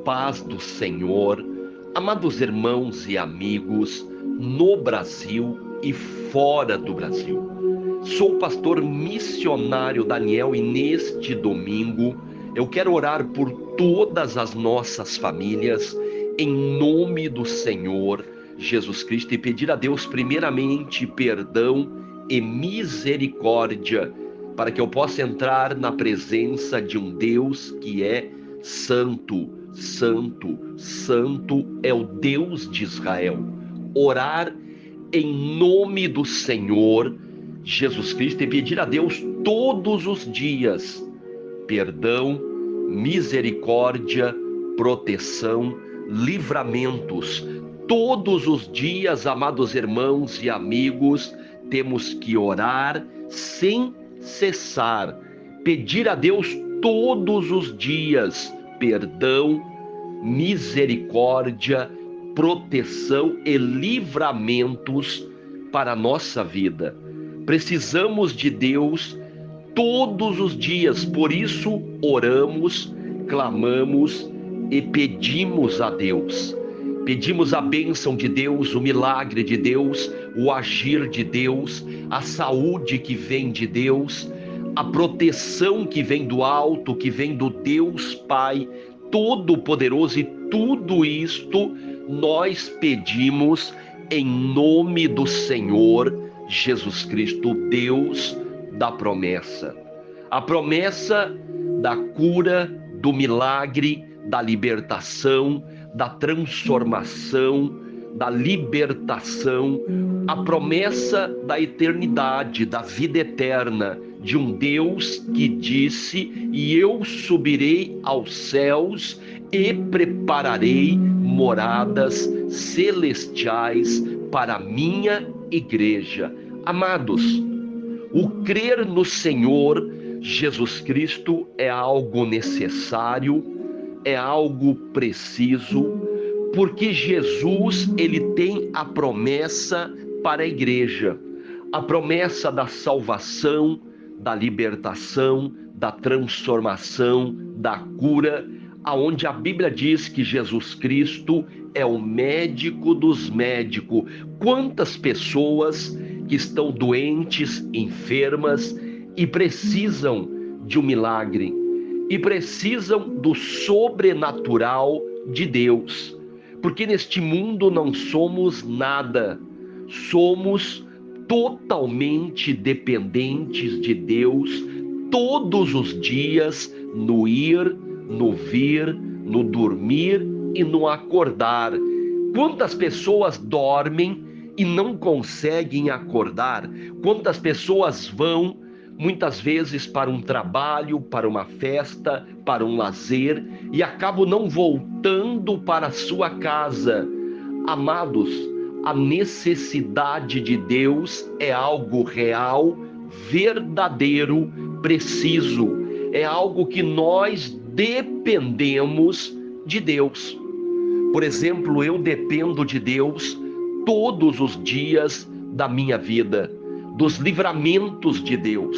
paz do Senhor, amados irmãos e amigos, no Brasil e fora do Brasil. Sou o pastor missionário Daniel e neste domingo eu quero orar por todas as nossas famílias, em nome do Senhor Jesus Cristo, e pedir a Deus primeiramente perdão e misericórdia, para que eu possa entrar na presença de um Deus que é santo, santo, santo é o Deus de Israel. Orar em nome do Senhor Jesus Cristo e pedir a Deus todos os dias perdão, misericórdia, proteção, livramentos. Todos os dias, amados irmãos e amigos, temos que orar sem cessar, pedir a Deus todos os dias perdão, misericórdia, proteção e livramentos para a nossa vida. Precisamos de Deus todos os dias, por isso oramos, clamamos e pedimos a Deus. Pedimos a bênção de Deus, o milagre de Deus, o agir de Deus, a saúde que vem de Deus, a proteção que vem do alto, que vem do Deus Pai Todo-Poderoso, e tudo isto nós pedimos em nome do Senhor Jesus Cristo, Deus da promessa. A promessa da cura, do milagre, da libertação, da transformação, da libertação, a promessa da eternidade, da vida eterna, de um Deus que disse: e eu subirei aos céus e prepararei moradas celestiais para a minha igreja. Amados, o crer no Senhor Jesus Cristo é algo necessário, é algo preciso, porque Jesus, ele tem a promessa para a igreja, a promessa da salvação, da libertação, da transformação, da cura, aonde a Bíblia diz que Jesus Cristo é o médico dos médicos. Quantas pessoas que estão doentes, enfermas e precisam de um milagre, e precisam do sobrenatural de Deus, porque neste mundo não somos nada, somos totalmente dependentes de Deus todos os dias, no ir, no vir, no dormir e no acordar. Quantas pessoas dormem e não conseguem acordar? Quantas pessoas vão muitas vezes para um trabalho, para uma festa, para um lazer e acabam não voltando para a sua casa? Amados, a necessidade de Deus é algo real, verdadeiro, preciso. É algo que nós dependemos de Deus. Por exemplo, eu dependo de Deus todos os dias da minha vida, dos livramentos de Deus,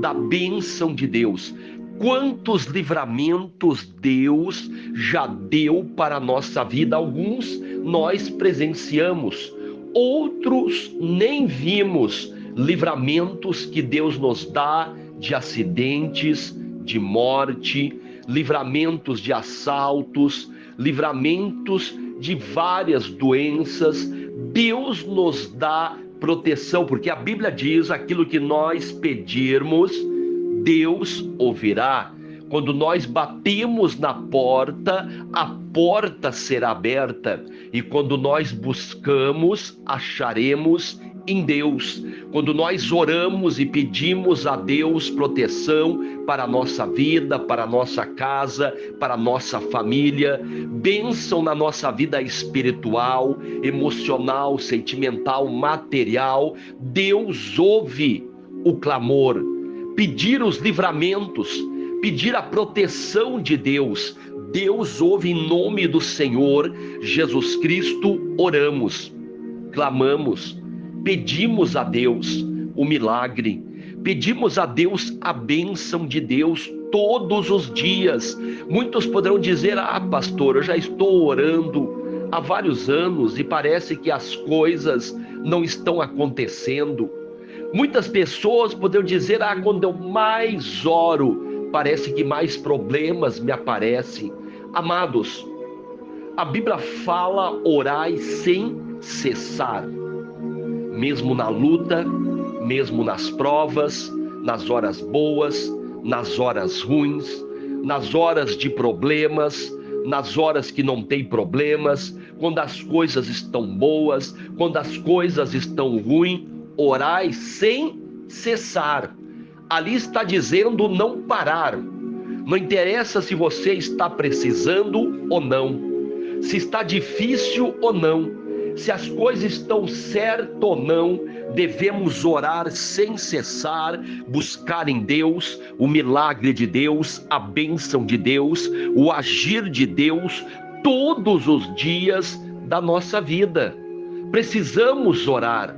da bênção de Deus. Quantos livramentos Deus já deu para a nossa vida? Alguns nós presenciamos, outros nem vimos. Livramentos que Deus nos dá de acidentes, de morte, livramentos de assaltos, livramentos de várias doenças. Deus nos dá proteção, porque a Bíblia diz: aquilo que nós pedirmos, Deus ouvirá. Quando nós batemos na porta, a porta será aberta. E quando nós buscamos, acharemos em Deus. Quando nós oramos e pedimos a Deus proteção para a nossa vida, para a nossa casa, para a nossa família, bênção na nossa vida espiritual, emocional, sentimental, material, Deus ouve o clamor. Pedir os livramentos, pedir a proteção de Deus, Deus ouve. Em nome do Senhor Jesus Cristo oramos, clamamos, pedimos a Deus o milagre, pedimos a Deus a bênção de Deus todos os dias. Muitos poderão dizer: ah, pastor, eu já estou orando há vários anos e parece que as coisas não estão acontecendo. Muitas pessoas poderão dizer: ah, quando eu mais oro, parece que mais problemas me aparecem. Amados, a Bíblia fala: orai sem cessar. Mesmo na luta, mesmo nas provas, nas horas boas, nas horas ruins, nas horas de problemas, nas horas que não tem problemas, quando as coisas estão boas, quando as coisas estão ruins, orai sem cessar. Ali está dizendo não parar. Não interessa se você está precisando ou não, se está difícil ou não, se as coisas estão certas ou não, devemos orar sem cessar, buscar em Deus o milagre de Deus, a bênção de Deus, o agir de Deus todos os dias da nossa vida. Precisamos orar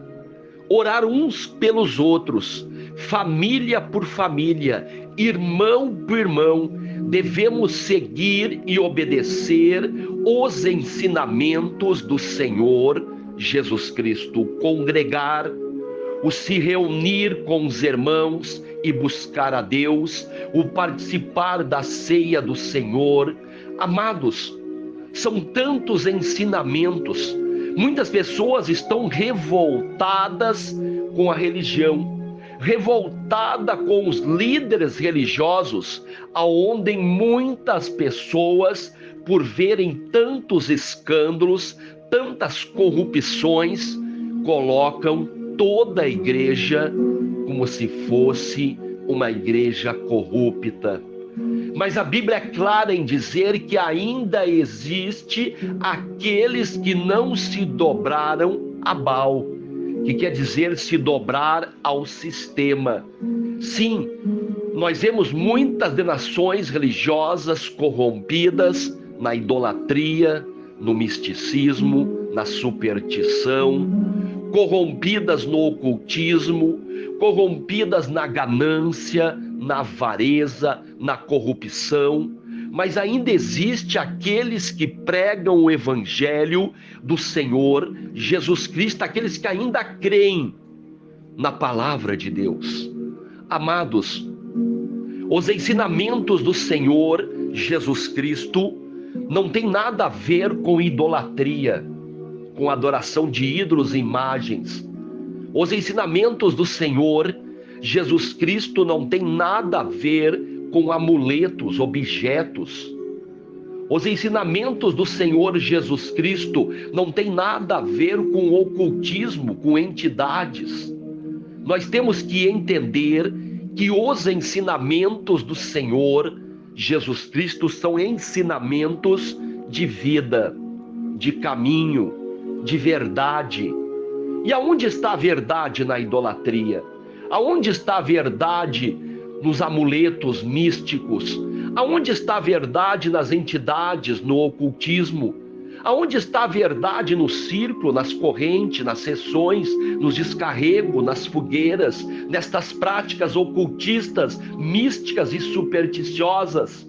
uns pelos outros, família por família, irmão por irmão. Devemos seguir e obedecer os ensinamentos do Senhor Jesus Cristo, congregar, o se reunir com os irmãos e buscar a Deus, o participar da ceia do Senhor. Amados, são tantos ensinamentos. Muitas pessoas estão revoltadas com a religião, revoltada com os líderes religiosos, aonde muitas pessoas, por verem tantos escândalos, tantas corrupções, colocam toda a igreja como se fosse uma igreja corrupta. Mas a Bíblia é clara em dizer que ainda existe aqueles que não se dobraram a Baal, que quer dizer se dobrar ao sistema. Sim, nós vemos muitas denominações religiosas corrompidas na idolatria, no misticismo, na superstição, corrompidas no ocultismo, corrompidas na ganância, na avareza, na corrupção. Mas ainda existe aqueles que pregam o evangelho do Senhor Jesus Cristo, aqueles que ainda creem na palavra de Deus. Amados, os ensinamentos do Senhor Jesus Cristo não tem nada a ver com idolatria, com adoração de ídolos e imagens. Os ensinamentos do Senhor Jesus Cristo não tem nada a ver com amuletos, objetos. Os ensinamentos do Senhor Jesus Cristo não tem nada a ver com ocultismo, com entidades. Nós temos que entender que os ensinamentos do Senhor Jesus Cristo são ensinamentos de vida, de caminho, de verdade. E aonde está a verdade na idolatria? Aonde está a verdade nos amuletos místicos? Aonde está a verdade nas entidades, no ocultismo? Aonde está a verdade no círculo, nas correntes, nas sessões, nos descarregos, nas fogueiras, nestas práticas ocultistas, místicas e supersticiosas?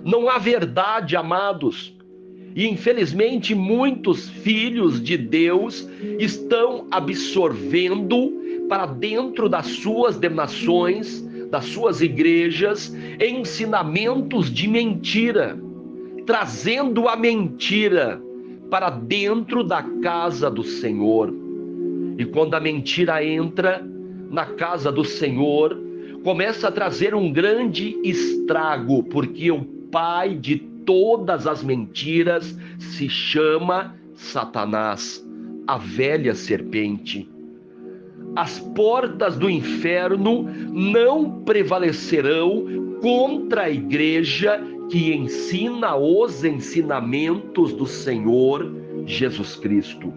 Não há verdade, amados. E infelizmente muitos filhos de Deus estão absorvendo para dentro das suas denominações, das suas igrejas, ensinamentos de mentira, trazendo a mentira para dentro da casa do Senhor. E quando a mentira entra na casa do Senhor, começa a trazer um grande estrago, porque o pai de todas as mentiras se chama Satanás, a velha serpente. As portas do inferno não prevalecerão contra a igreja que ensina os ensinamentos do Senhor Jesus Cristo.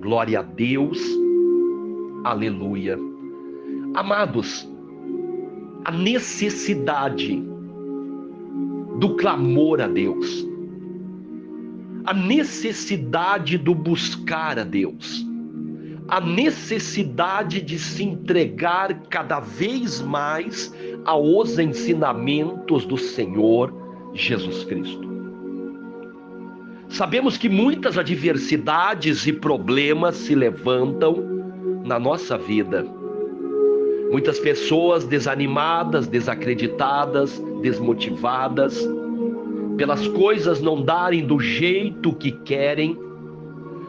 Glória a Deus, aleluia. Amados, a necessidade do clamor a Deus, a necessidade do buscar a Deus, a necessidade de se entregar cada vez mais aos ensinamentos do Senhor Jesus Cristo. Sabemos que muitas adversidades e problemas se levantam na nossa vida. Muitas pessoas desanimadas, desacreditadas, desmotivadas, pelas coisas não darem do jeito que querem.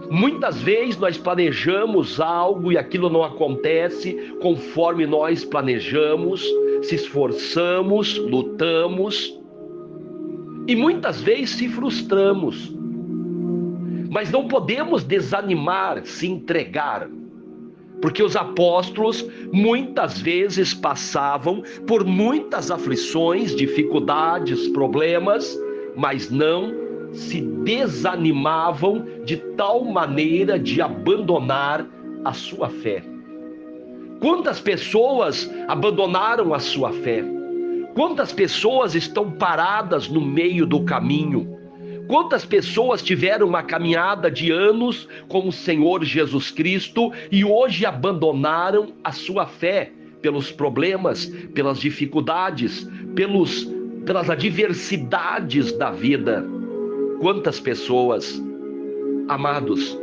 Muitas vezes nós planejamos algo e aquilo não acontece conforme nós planejamos, se esforçamos, lutamos e muitas vezes se frustramos. Mas não podemos desanimar, se entregar, porque os apóstolos muitas vezes passavam por muitas aflições, dificuldades, problemas, mas não se desanimavam de tal maneira de abandonar a sua fé. Quantas pessoas abandonaram a sua fé? Quantas pessoas estão paradas no meio do caminho? Quantas pessoas tiveram uma caminhada de anos com o Senhor Jesus Cristo e hoje abandonaram a sua fé pelos problemas, pelas dificuldades, pelas adversidades da vida? Quantas pessoas? Amados,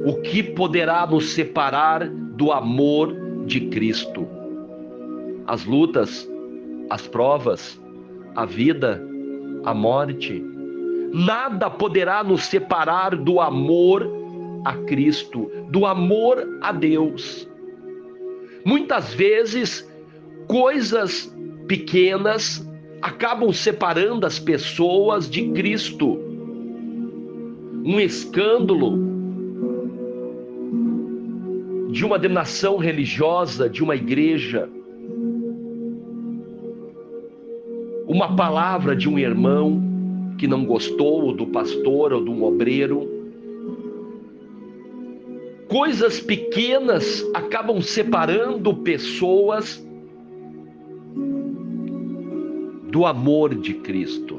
o que poderá nos separar do amor de Cristo? As lutas, as provas, a vida, a morte. Nada poderá nos separar do amor a Cristo, do amor a Deus. Muitas vezes, coisas pequenas acabam separando as pessoas de Cristo. Um escândalo de uma denominação religiosa, de uma igreja, uma palavra de um irmão que não gostou, ou do pastor, ou de um obreiro. Coisas pequenas acabam separando pessoas do amor de Cristo.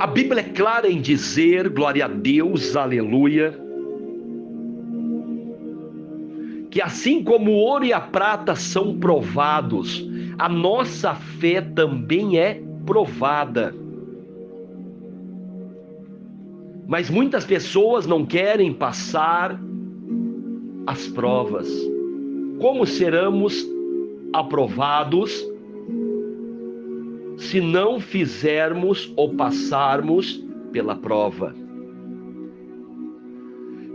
A Bíblia é clara em dizer, glória a Deus, aleluia, que assim como o ouro e a prata são provados, a nossa fé também é provada. Mas muitas pessoas não querem passar as provas. Como seremos aprovados se não fizermos ou passarmos pela prova?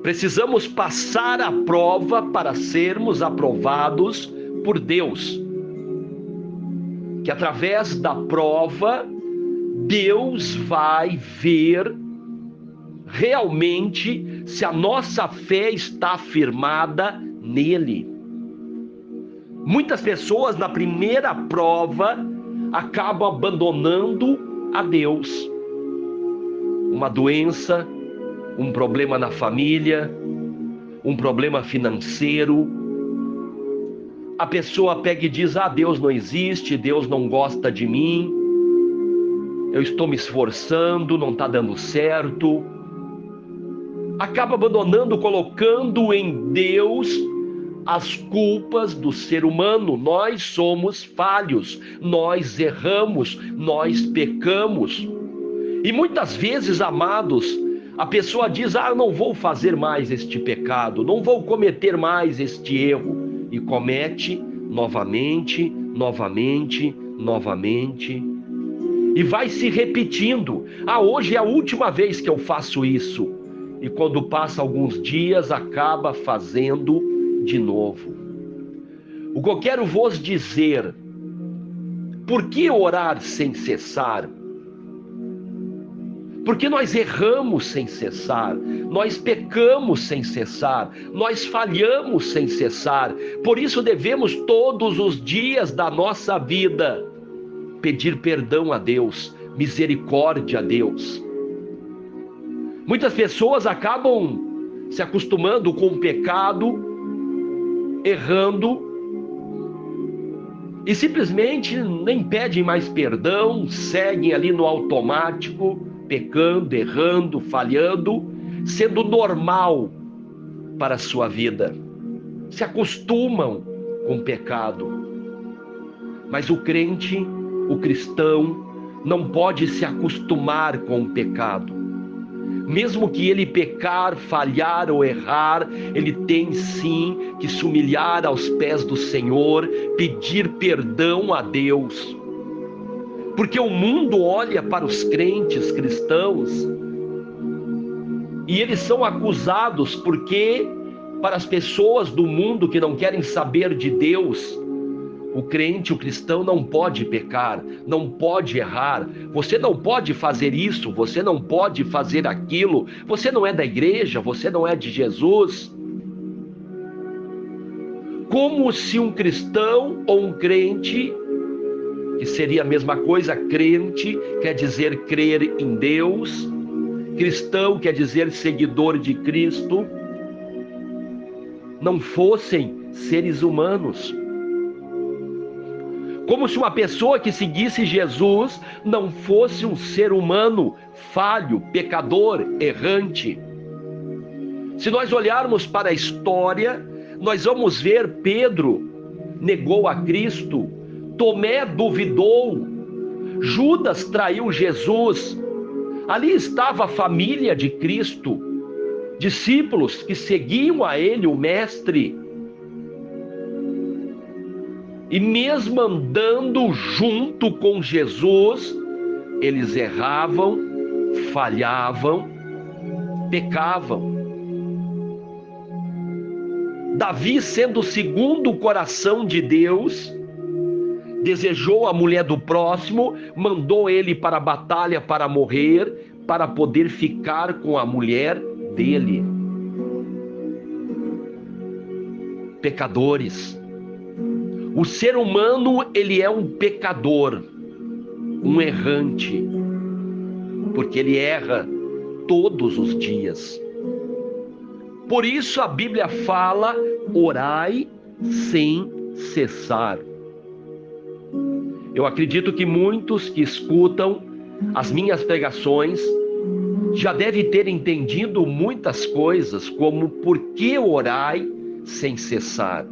Precisamos passar a prova para sermos aprovados por Deus. Que através da prova, Deus vai ver realmente se a nossa fé está firmada nele. Muitas pessoas na primeira prova acabam abandonando a Deus. Uma doença, um problema na família, um problema financeiro. A pessoa pega e diz: ah, Deus não existe, Deus não gosta de mim, eu estou me esforçando, não está dando certo. Acaba abandonando, colocando em Deus as culpas do ser humano. Nós somos falhos, nós erramos, nós pecamos. E muitas vezes, amados, a pessoa diz: ah, eu não vou fazer mais este pecado, não vou cometer mais este erro. E comete novamente, novamente, novamente. E vai se repetindo. Ah, hoje é a última vez que eu faço isso. E quando passa alguns dias, acaba fazendo de novo. O que eu quero vos dizer: por que orar sem cessar? Porque nós erramos sem cessar, nós pecamos sem cessar, nós falhamos sem cessar. Por isso devemos todos os dias da nossa vida pedir perdão a Deus, misericórdia a Deus. Muitas pessoas acabam se acostumando com o pecado, errando, e simplesmente nem pedem mais perdão, seguem ali no automático, pecando, errando, falhando, sendo normal para a sua vida. Se acostumam com o pecado. Mas o crente, o cristão, não pode se acostumar com o pecado. Mesmo que ele pecar, falhar ou errar, ele tem sim que se humilhar aos pés do Senhor, pedir perdão a Deus. Porque o mundo olha para os crentes cristãos e eles são acusados porque, para as pessoas do mundo que não querem saber de Deus, o crente, o cristão não pode pecar, não pode errar, você não pode fazer isso, você não pode fazer aquilo, você não é da igreja, você não é de Jesus. Como se um cristão ou um crente, que seria a mesma coisa, crente quer dizer crer em Deus, cristão quer dizer seguidor de Cristo, não fossem seres humanos. Como se uma pessoa que seguisse Jesus não fosse um ser humano falho, pecador, errante. Se nós olharmos para a história, nós vamos ver Pedro negou a Cristo, Tomé duvidou, Judas traiu Jesus. Ali estava a família de Cristo, discípulos que seguiam a ele, o Mestre. E mesmo andando junto com Jesus, eles erravam, falhavam, pecavam. Davi, sendo segundo o coração de Deus, desejou a mulher do próximo, mandou ele para a batalha para morrer, para poder ficar com a mulher dele. Pecadores. O ser humano, ele é um pecador, um errante, porque ele erra todos os dias. Por isso a Bíblia fala, orai sem cessar. Eu acredito que muitos que escutam as minhas pregações já devem ter entendido muitas coisas, como por que orai sem cessar.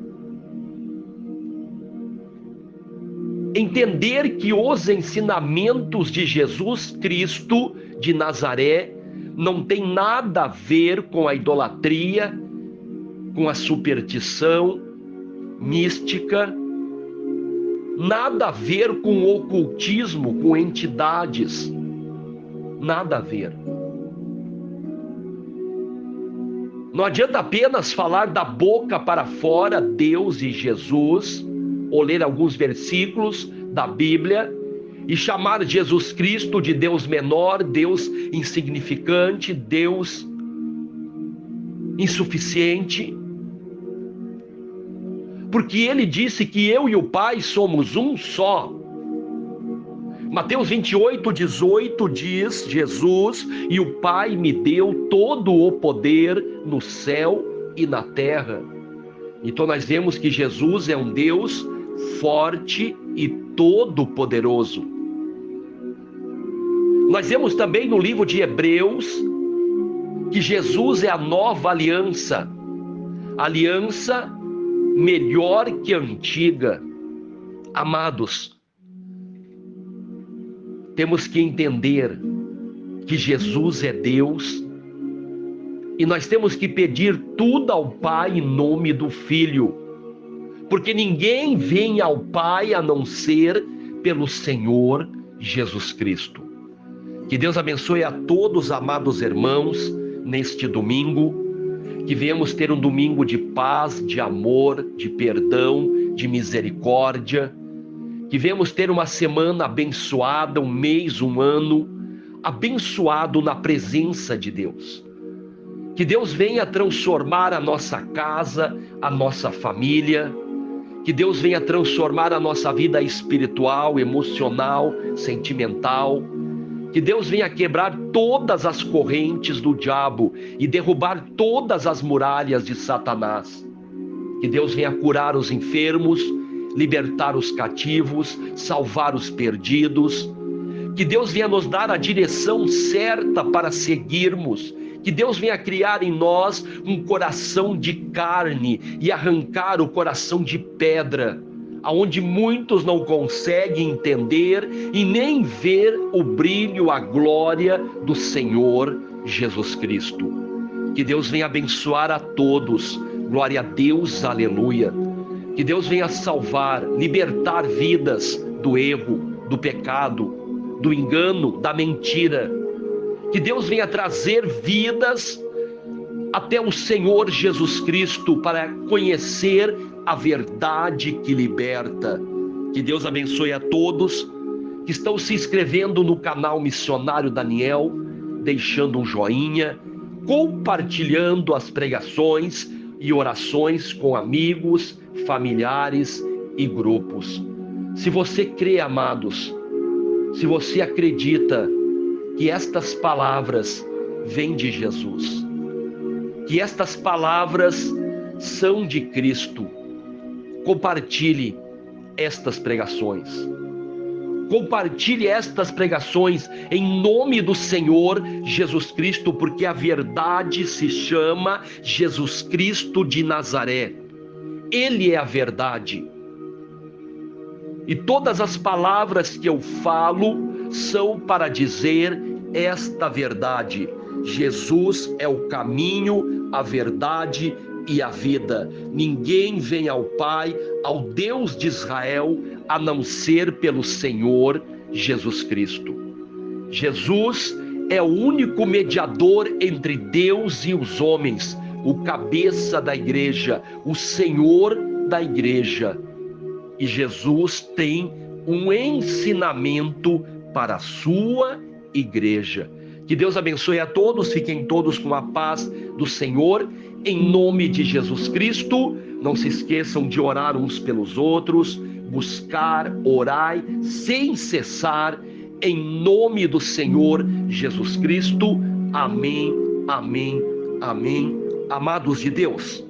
Entender que os ensinamentos de Jesus Cristo de Nazaré não tem nada a ver com a idolatria, com a superstição mística, nada a ver com o ocultismo, com entidades, nada a ver. Não adianta apenas falar da boca para fora Deus e Jesus, ou ler alguns versículos da Bíblia e chamar Jesus Cristo de Deus menor, Deus insignificante, Deus insuficiente. Porque ele disse que eu e o Pai somos um só. Mateus 28:18 diz, Jesus, e o Pai me deu todo o poder no céu e na terra. Então nós vemos que Jesus é um Deus forte e todo-poderoso. Nós vemos também no livro de Hebreus que Jesus é a nova aliança, aliança melhor que a antiga. Amados, temos que entender que Jesus é Deus e nós temos que pedir tudo ao Pai em nome do Filho. Porque ninguém vem ao Pai a não ser pelo Senhor Jesus Cristo. Que Deus abençoe a todos, amados irmãos, neste domingo. Que venhamos ter um domingo de paz, de amor, de perdão, de misericórdia. Que venhamos ter uma semana abençoada, um mês, um ano abençoado na presença de Deus. Que Deus venha transformar a nossa casa, a nossa família. Que Deus venha transformar a nossa vida espiritual, emocional, sentimental. Que Deus venha quebrar todas as correntes do diabo e derrubar todas as muralhas de Satanás. Que Deus venha curar os enfermos, libertar os cativos, salvar os perdidos. Que Deus venha nos dar a direção certa para seguirmos. Que Deus venha criar em nós um coração de carne e arrancar o coração de pedra, aonde muitos não conseguem entender e nem ver o brilho, a glória do Senhor Jesus Cristo. Que Deus venha abençoar a todos. Glória a Deus, aleluia. Que Deus venha salvar, libertar vidas do erro, do pecado, do engano, da mentira. Que Deus venha trazer vidas até o Senhor Jesus Cristo para conhecer a verdade que liberta. Que Deus abençoe a todos que estão se inscrevendo no canal Missionário Daniel, deixando um joinha, compartilhando as pregações e orações com amigos, familiares e grupos. Se você crê, amados, se você acredita que estas palavras vêm de Jesus, que estas palavras são de Cristo, compartilhe estas pregações. Compartilhe estas pregações em nome do Senhor Jesus Cristo, porque a verdade se chama Jesus Cristo de Nazaré. Ele é a verdade. E todas as palavras que eu falo são para dizer esta verdade. Jesus é o caminho, a verdade e a vida. Ninguém vem ao Pai, ao Deus de Israel, a não ser pelo Senhor Jesus Cristo. Jesus é o único mediador entre Deus e os homens, o cabeça da igreja, o Senhor da igreja. E Jesus tem um ensinamento para a sua igreja. Que Deus abençoe a todos, fiquem todos com a paz do Senhor, em nome de Jesus Cristo. Não se esqueçam de orar uns pelos outros, buscar, orai sem cessar, em nome do Senhor Jesus Cristo. Amém, amém, amém. Amados de Deus,